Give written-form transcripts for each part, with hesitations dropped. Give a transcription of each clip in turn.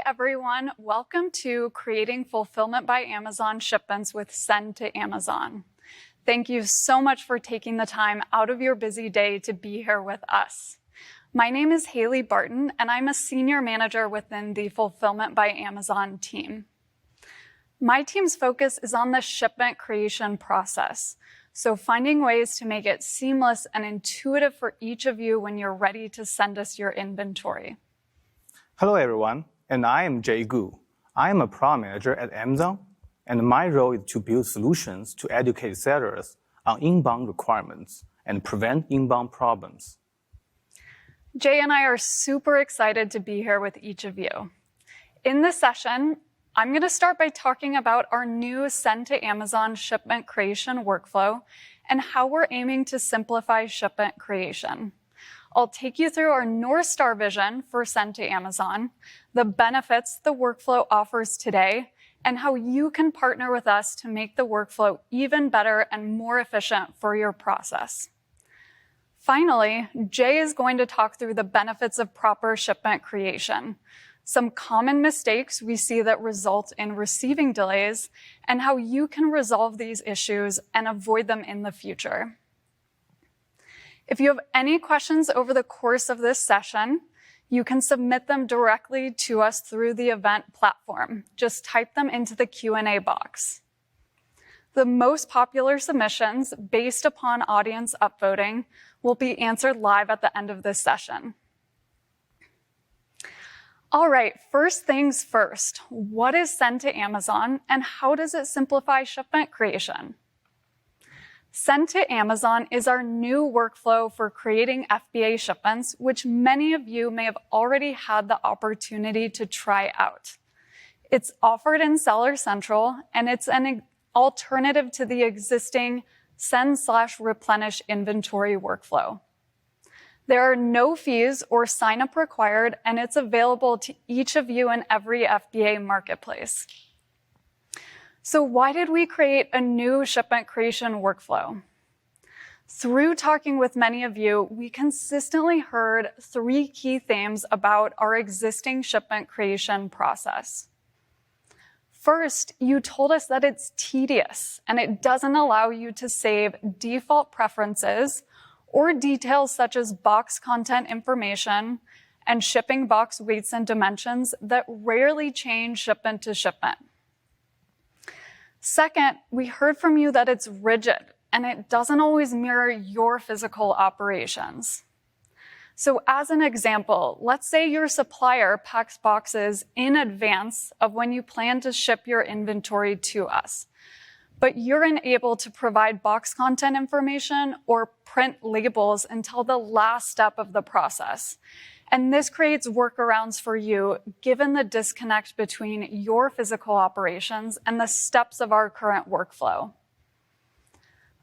everyone. Welcome to Creating Fulfillment by Amazon Shipments with Send to Amazon. Thank you so much for taking the time out of your busy day to be here with us. My name is Haley Barton, and I'm a senior manager within the Fulfillment by Amazon team. My team's focus is on the shipment creation process, so finding ways to make it seamless and intuitive for each of you when you're ready to send us your inventory. Hello, everyone, and I am Jay Gu. I am a product manager at Amazon, and my role is to build solutions to educate sellers on inbound requirements and prevent inbound problems. Jay and I are super excited to be here with each of you. In this session, I'm going to start by talking about our new Send to Amazon shipment creation workflow and how we're aiming to simplify shipment creation. I'll take you through our North Star vision for Send to Amazon, the benefits the workflow offers today, and how you can partner with us to make the workflow even better and more efficient for your process. Finally, Jay is going to talk through the benefits of proper shipment creation, some common mistakes we see that result in receiving delays, and how you can resolve these issues and avoid them in the future. If you have any questions over the course of this session, you can submit them directly to us through the event platform. Just type them into the Q&A box. The most popular submissions, based upon audience upvoting, will be answered live at the end of this session. All right, first things first. What is Send to Amazon, and how does it simplify shipment creation? Send to Amazon is our new workflow for creating FBA shipments, which many of you may have already had the opportunity to try out. It's offered in Seller Central, and it's an alternative to the existing send/replenish inventory workflow. There are no fees or sign-up required, and it's available to each of you in every FBA marketplace. So why did we create a new shipment creation workflow? Through talking with many of you, we consistently heard three key themes about our existing shipment creation process. First, you told us that it's tedious and it doesn't allow you to save default preferences or details such as box content information and shipping box weights and dimensions that rarely change shipment to shipment. Second, we heard from you that it's rigid and it doesn't always mirror your physical operations. So as an example, let's say your supplier packs boxes in advance of when you plan to ship your inventory to us, but you're unable to provide box content information or print labels until the last step of the process. And this creates workarounds for you, given the disconnect between your physical operations and the steps of our current workflow.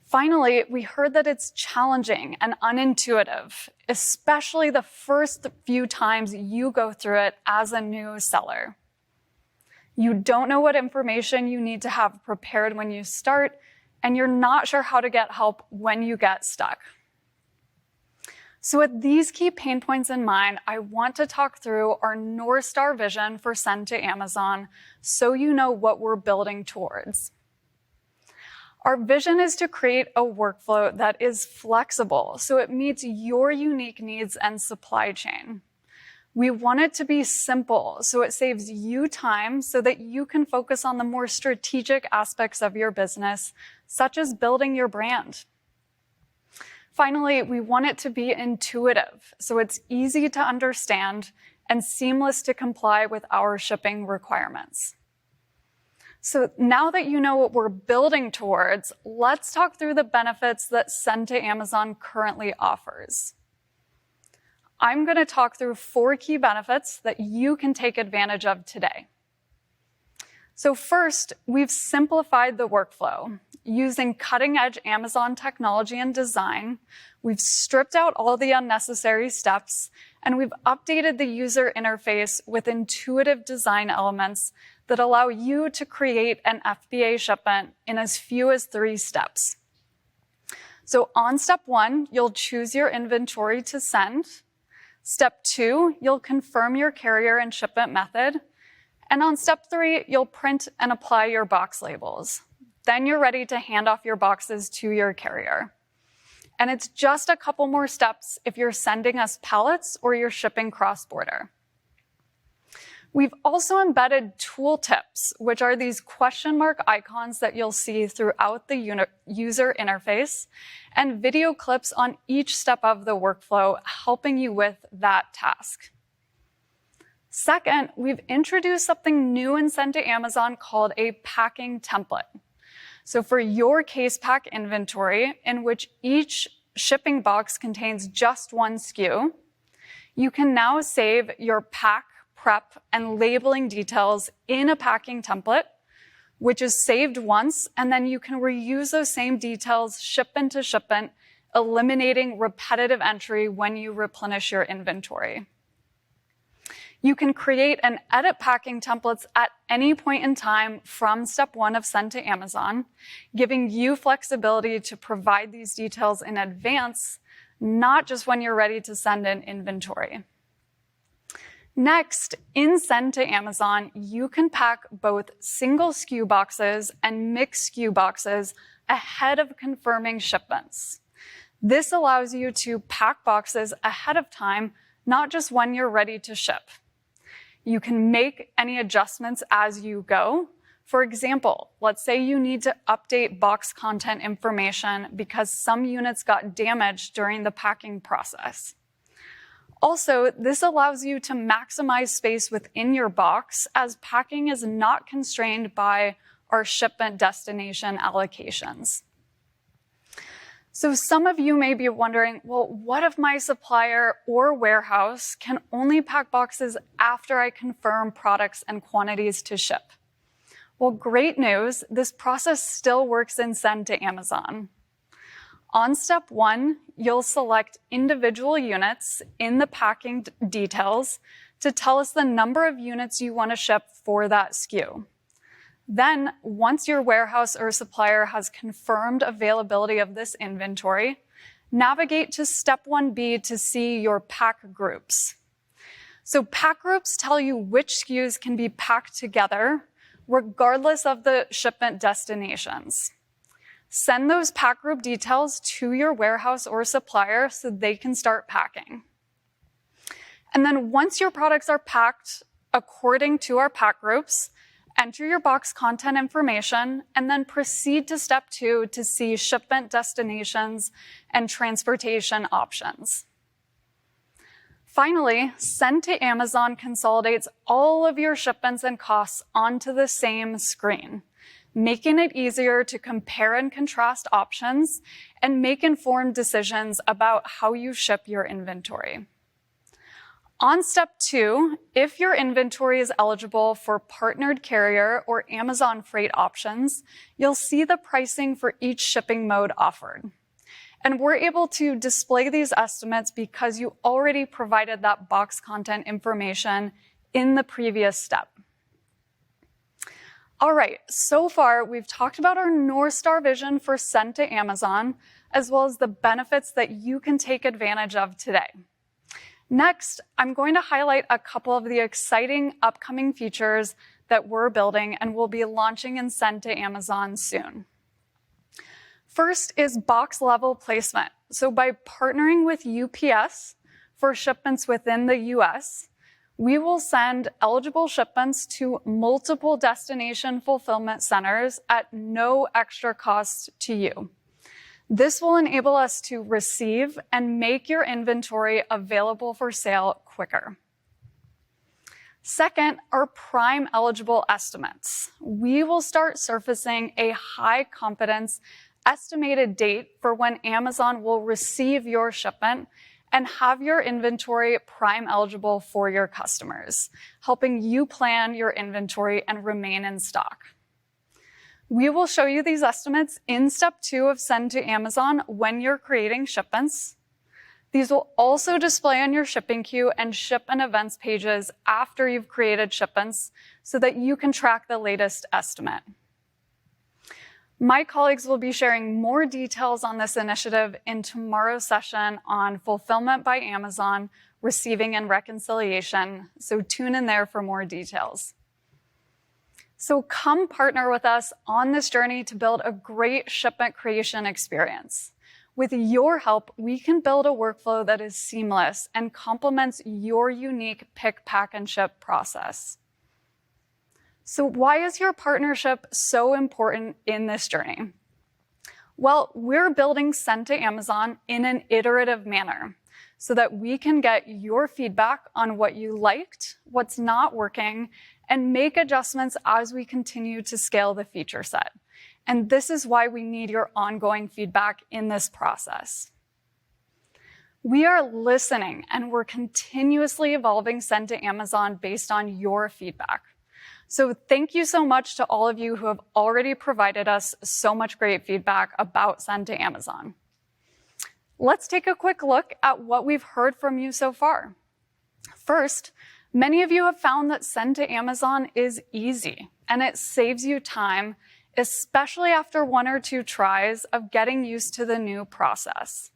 Finally, we heard that it's challenging and unintuitive, especially the first few times you go through it as a new seller. You don't know what information you need to have prepared when you start, and you're not sure how to get help when you get stuck. So with these key pain points in mind, I want to talk through our North Star vision for Send to Amazon so you know what we're building towards. Our vision is to create a workflow that is flexible so it meets your unique needs and supply chain. We want it to be simple so it saves you time so that you can focus on the more strategic aspects of your business, such as building your brand. Finally, we want it to be intuitive, so it's easy to understand and seamless to comply with our shipping requirements. So now that you know what we're building towards, let's talk through the benefits that Send to Amazon currently offers. I'm going to talk through 4 key benefits that you can take advantage of today. So first, we've simplified the workflow. Using cutting-edge Amazon technology and design, we've stripped out all the unnecessary steps, and we've updated the user interface with intuitive design elements that allow you to create an FBA shipment in as few as 3 steps. So on step 1, you'll choose your inventory to send. Step 2, you'll confirm your carrier and shipment method. And on step 3, you'll print and apply your box labels. Then you're ready to hand off your boxes to your carrier. And it's just a couple more steps if you're sending us pallets or you're shipping cross-border. We've also embedded tooltips, which are these question mark icons that you'll see throughout the user interface, and video clips on each step of the workflow, helping you with that task. Second, we've introduced something new and sent to Amazon called a packing template. So for your case pack inventory, in which each shipping box contains just one SKU, you can now save your pack, prep, and labeling details in a packing template, which is saved once, and then you can reuse those same details shipment to shipment, eliminating repetitive entry when you replenish your inventory. You can create and edit packing templates at any point in time from step 1 of send to Amazon, giving you flexibility to provide these details in advance, not just when you're ready to send in inventory. Next, in send to Amazon, you can pack both single SKU boxes and mixed SKU boxes ahead of confirming shipments. This allows you to pack boxes ahead of time, not just when you're ready to ship. You can make any adjustments as you go. For example, let's say you need to update box content information because some units got damaged during the packing process. Also, this allows you to maximize space within your box, as packing is not constrained by our shipment destination allocations. So some of you may be wondering, well, what if my supplier or warehouse can only pack boxes after I confirm products and quantities to ship? Well, great news, this process still works in send to Amazon. On step 1, you'll select individual units in the packing details to tell us the number of units you want to ship for that SKU. Then, once your warehouse or supplier has confirmed availability of this inventory, navigate to step 1B to see your pack groups. So pack groups tell you which SKUs can be packed together, regardless of the shipment destinations. Send those pack group details to your warehouse or supplier so they can start packing. And then once your products are packed according to our pack groups, enter your box content information, and then proceed to step 2 to see shipment destinations and transportation options. Finally, send to Amazon consolidates all of your shipments and costs onto the same screen, making it easier to compare and contrast options and make informed decisions about how you ship your inventory. On step 2, if your inventory is eligible for partnered carrier or Amazon freight options, you'll see the pricing for each shipping mode offered. And we're able to display these estimates because you already provided that box content information in the previous step. All right, so far we've talked about our North Star vision for send to Amazon, as well as the benefits that you can take advantage of today. Next, I'm going to highlight a couple of the exciting upcoming features that we're building and will be launching in send to Amazon soon. First is box level placement. So by partnering with UPS for shipments within the US, we will send eligible shipments to multiple destination fulfillment centers at no extra cost to you. This will enable us to receive and make your inventory available for sale quicker. Second, our Prime eligible estimates. We will start surfacing a high confidence estimated date for when Amazon will receive your shipment and have your inventory Prime eligible for your customers, helping you plan your inventory and remain in stock. We will show you these estimates in step 2 of send to Amazon when you're creating shipments. These will also display on your shipping queue and ship and events pages after you've created shipments so that you can track the latest estimate. My colleagues will be sharing more details on this initiative in tomorrow's session on Fulfillment by Amazon, Receiving and Reconciliation, so tune in there for more details. So come partner with us on this journey to build a great shipment creation experience. With your help, we can build a workflow that is seamless and complements your unique pick, pack, and ship process. So why is your partnership so important in this journey? Well, we're building Send to Amazon in an iterative manner so that we can get your feedback on what you liked, what's not working, and make adjustments as we continue to scale the feature set. And this is why we need your ongoing feedback in this process. We are listening, and we're continuously evolving Send to Amazon based on your feedback. So thank you so much to all of you who have already provided us so much great feedback about Send to Amazon. Let's take a quick look at what we've heard from you so far. First, many of you have found that Send to Amazon is easy, and it saves you time, especially after 1 or 2 tries of getting used to the new process.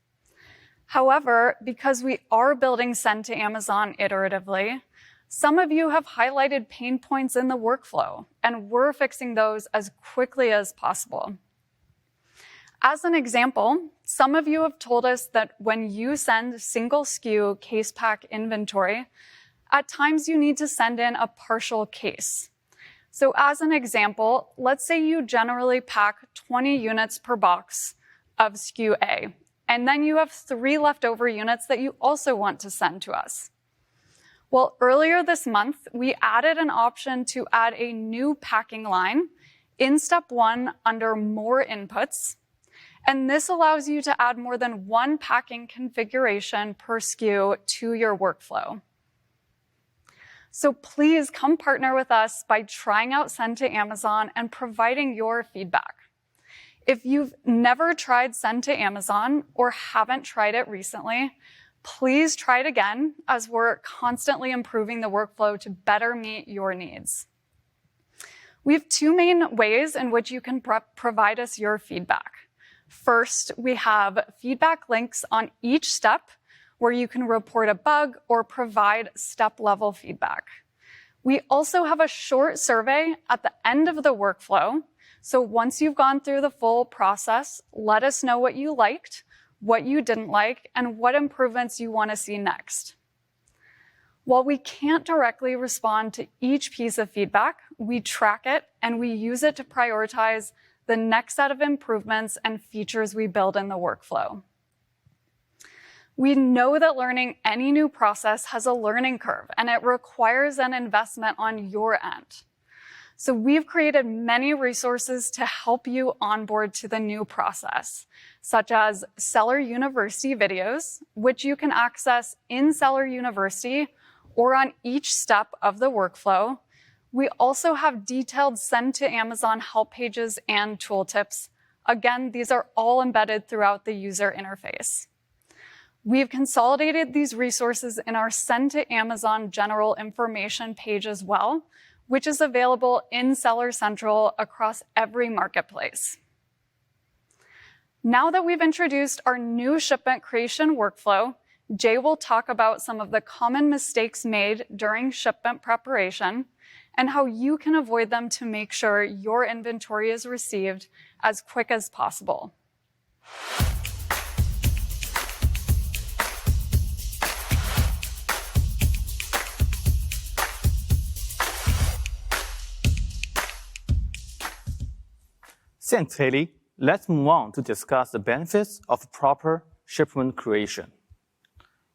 However, because we are building Send to Amazon iteratively, some of you have highlighted pain points in the workflow, and we're fixing those as quickly as possible. As an example, some of you have told us that when you send single SKU case pack inventory, at times you need to send in a partial case. So as an example, let's say you generally pack 20 units per box of SKU A, and then you have 3 leftover units that you also want to send to us. Well, earlier this month, we added an option to add a new packing line in step 1 under More Inputs. And this allows you to add more than 1 packing configuration per SKU to your workflow. So please come partner with us by trying out Send to Amazon and providing your feedback. If you've never tried Send to Amazon or haven't tried it recently, please try it again, as we're constantly improving the workflow to better meet your needs. We have 2 main ways in which you can provide us your feedback. First, we have feedback links on each step where you can report a bug or provide step-level feedback. We also have a short survey at the end of the workflow. So once you've gone through the full process, let us know what you liked, what you didn't like, and what improvements you want to see next. While we can't directly respond to each piece of feedback, we track it and we use it to prioritize the next set of improvements and features we build in the workflow. We know that learning any new process has a learning curve, and it requires an investment on your end. So we've created many resources to help you onboard to the new process, such as Seller University videos, which you can access in Seller University or on each step of the workflow. We also have detailed Send to Amazon help pages and tooltips. Again, these are all embedded throughout the user interface. We've consolidated these resources in our Send to Amazon general information page as well, which is available in Seller Central across every marketplace. Now that we've introduced our new shipment creation workflow, Jay will talk about some of the common mistakes made during shipment preparation and how you can avoid them to make sure your inventory is received as quick as possible. Thanks, Haley. Let's move on to discuss the benefits of proper shipment creation.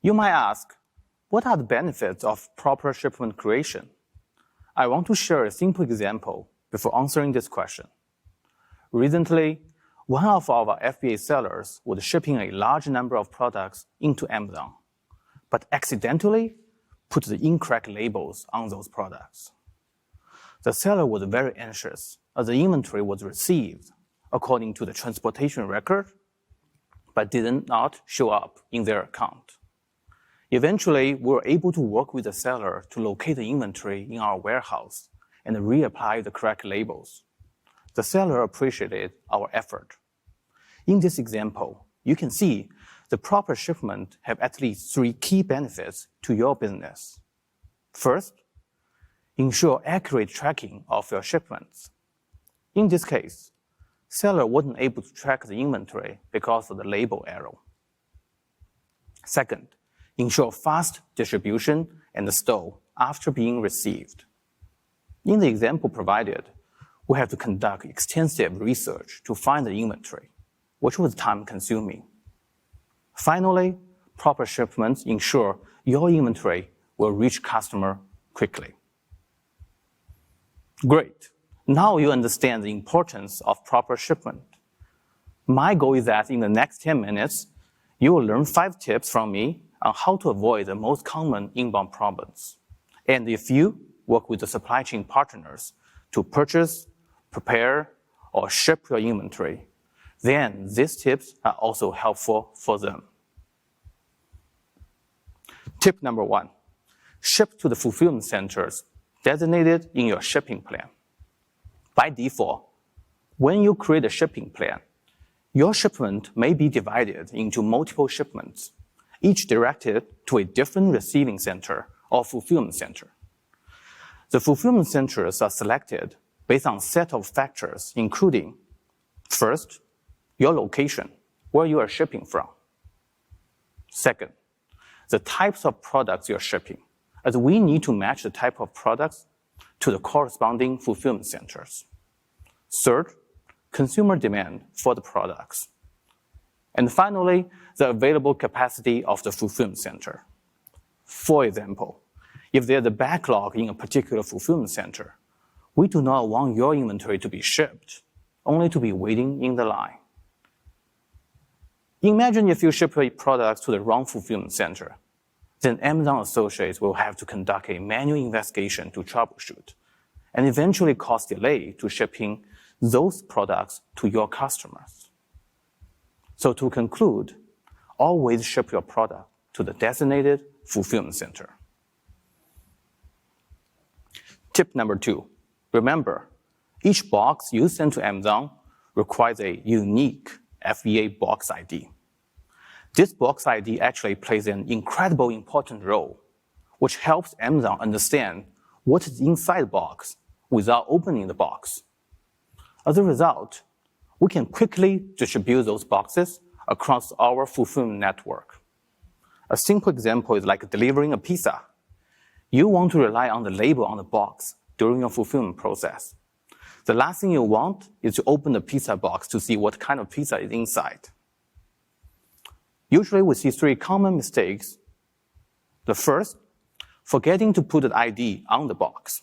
You might ask, what are the benefits of proper shipment creation? I want to share a simple example before answering this question. Recently, one of our FBA sellers was shipping a large number of products into Amazon, but accidentally put the incorrect labels on those products. The seller was very anxious as the inventory was received according to the transportation record, but did not show up in their account. Eventually, we were able to work with the seller to locate the inventory in our warehouse and reapply the correct labels. The seller appreciated our effort. In this example, you can see the proper shipment have at least 3 key benefits to your business. First, ensure accurate tracking of your shipments. In this case, seller wasn't able to track the inventory because of the label error. Second, ensure fast distribution and store after being received. In the example provided, we have to conduct extensive research to find the inventory, which was time-consuming. Finally, proper shipments ensure your inventory will reach customer quickly. Great. Now you understand the importance of proper shipment. My goal is that in the next 10 minutes, you will learn 5 tips from me on how to avoid the most common inbound problems. And if you work with the supply chain partners to purchase, prepare, or ship your inventory, then these tips are also helpful for them. Tip number 1, ship to the fulfillment centers designated in your shipping plan. By default, when you create a shipping plan, your shipment may be divided into multiple shipments, each directed to a different receiving center or fulfillment center. The fulfillment centers are selected based on a set of factors, including, first, your location, where you are shipping from. Second, the types of products you're shipping, as we need to match the type of products to the corresponding fulfillment centers. Third, consumer demand for the products. And finally, the available capacity of the fulfillment center. For example, if there's a backlog in a particular fulfillment center, we do not want your inventory to be shipped, only to be waiting in the line. Imagine if you ship a product to the wrong fulfillment center, then Amazon associates will have to conduct a manual investigation to troubleshoot, and eventually cause delay to shipping those products to your customers. So to conclude, always ship your product to the designated fulfillment center. Tip number 2, remember, each box you send to Amazon requires a unique FBA box ID. This box ID actually plays an incredibly important role, which helps Amazon understand what is inside the box without opening the box. As a result, we can quickly distribute those boxes across our fulfillment network. A simple example is like delivering a pizza. You want to rely on the label on the box during your fulfillment process. The last thing you want is to open the pizza box to see what kind of pizza is inside. Usually we see 3 common mistakes. The first, forgetting to put the ID on the box.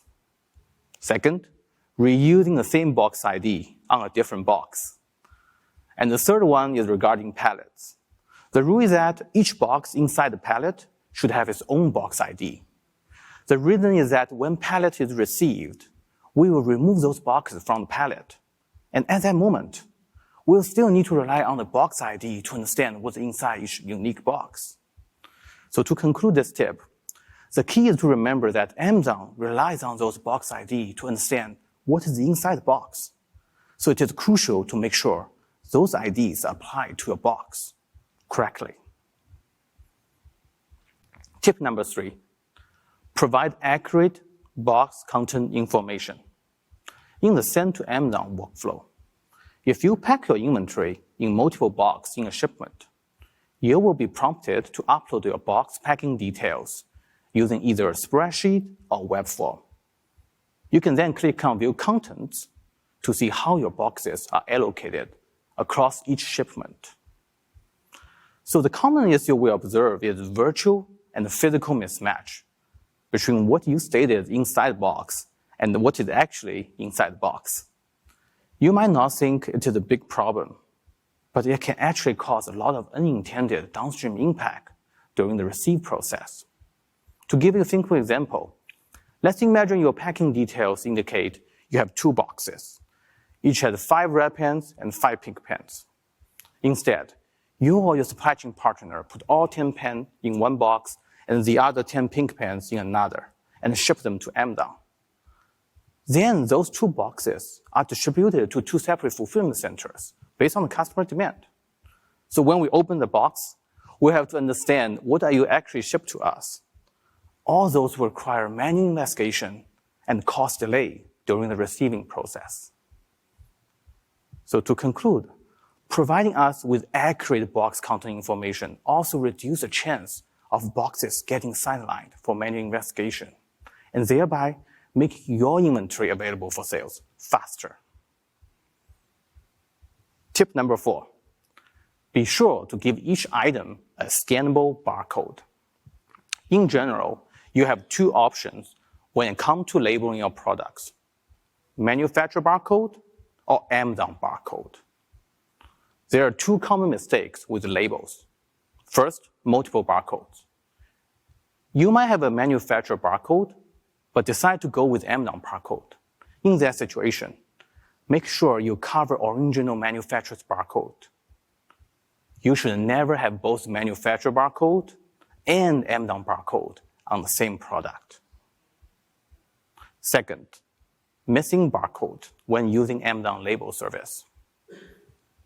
Second, reusing the same box ID on a different box. And the third one is regarding pallets. The rule is that each box inside the pallet should have its own box ID. The reason is that when pallet is received, we will remove those boxes from the pallet. And at that moment, we'll still need to rely on the box ID to understand what's inside each unique box. So to conclude this tip, the key is to remember that Amazon relies on those box ID to understand what is inside the box. So it is crucial to make sure those IDs apply to your box correctly. Tip number 3, provide accurate box content information. In the send to Amazon workflow, if you pack your inventory in multiple boxes in a shipment, you will be prompted to upload your box packing details using either a spreadsheet or web form. You can then click on View Contents to see how your boxes are allocated across each shipment. So the common issue we observe is virtual and physical mismatch between what you stated inside the box and what is actually inside the box. You might not think it is a big problem, but it can actually cause a lot of unintended downstream impact during the receive process. To give you a simple example, let's imagine your packing details indicate you have 2 boxes. Each has 5 red pens and 5 pink pens. Instead, you or your supply chain partner put all 10 pens in one box and the other 10 pink pens in another and ship them to Amazon. Then those 2 boxes are distributed to 2 separate fulfillment centers based on the customer demand. So when we open the box, we have to understand what are you actually shipped to us. All those will require manual investigation and cause delay during the receiving process. So to conclude, providing us with accurate box content information also reduces the chance of boxes getting sidelined for manual investigation, and thereby making your inventory available for sales faster. Tip number 4, be sure to give each item a scannable barcode. In general, you have 2 options when it comes to labeling your products: manufacturer barcode or Amazon barcode. There are 2 common mistakes with labels. First, multiple barcodes. You might have a manufacturer barcode, but decide to go with Amazon barcode. In that situation, make sure you cover original manufacturer's barcode. You should never have both manufacturer barcode and Amazon barcode on the same product. Second, missing barcode when using Amazon label service.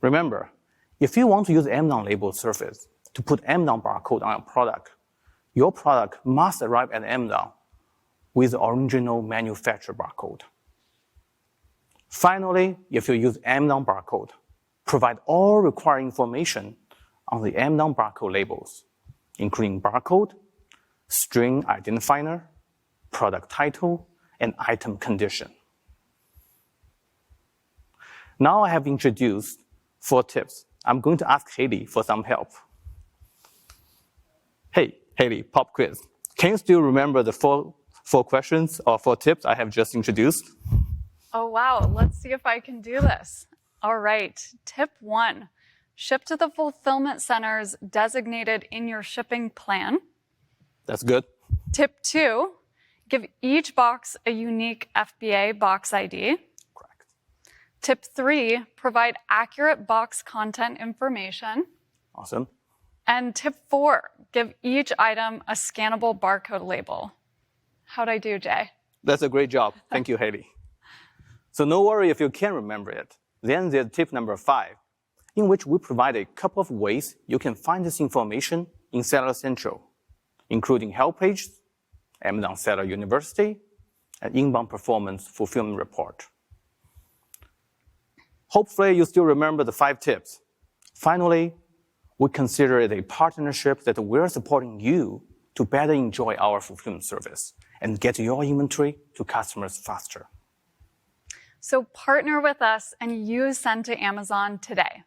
Remember, if you want to use Amazon label service to put Amazon barcode on your product must arrive at Amazon with the original manufacturer barcode. Finally, if you use Amazon barcode, provide all required information on the Amazon barcode labels, including barcode, string identifier, product title, and item condition. Now I have introduced 4 tips. I'm going to ask Haley for some help. Hey, Haley, pop quiz. Can you still remember the four questions or 4 tips I have just introduced? Oh, wow. Let's see if I can do this. All right. Tip 1, ship to the fulfillment centers designated in your shipping plan. That's good. Tip 2, give each box a unique FBA box ID. Correct. Tip 3, provide accurate box content information. Awesome. And tip 4, give each item a scannable barcode label. How'd I do, Jay? That's a great job. Thank you, Haley. So no worry if you can't remember it. Then there's tip number 5, in which we provide a couple of ways you can find this information in Seller Central, including help pages, Amazon Seller University, and inbound performance fulfillment report. Hopefully you still remember the 5 tips. Finally, we consider it a partnership that we're supporting you to better enjoy our fulfillment service and get your inventory to customers faster. So partner with us and use Send to Amazon today.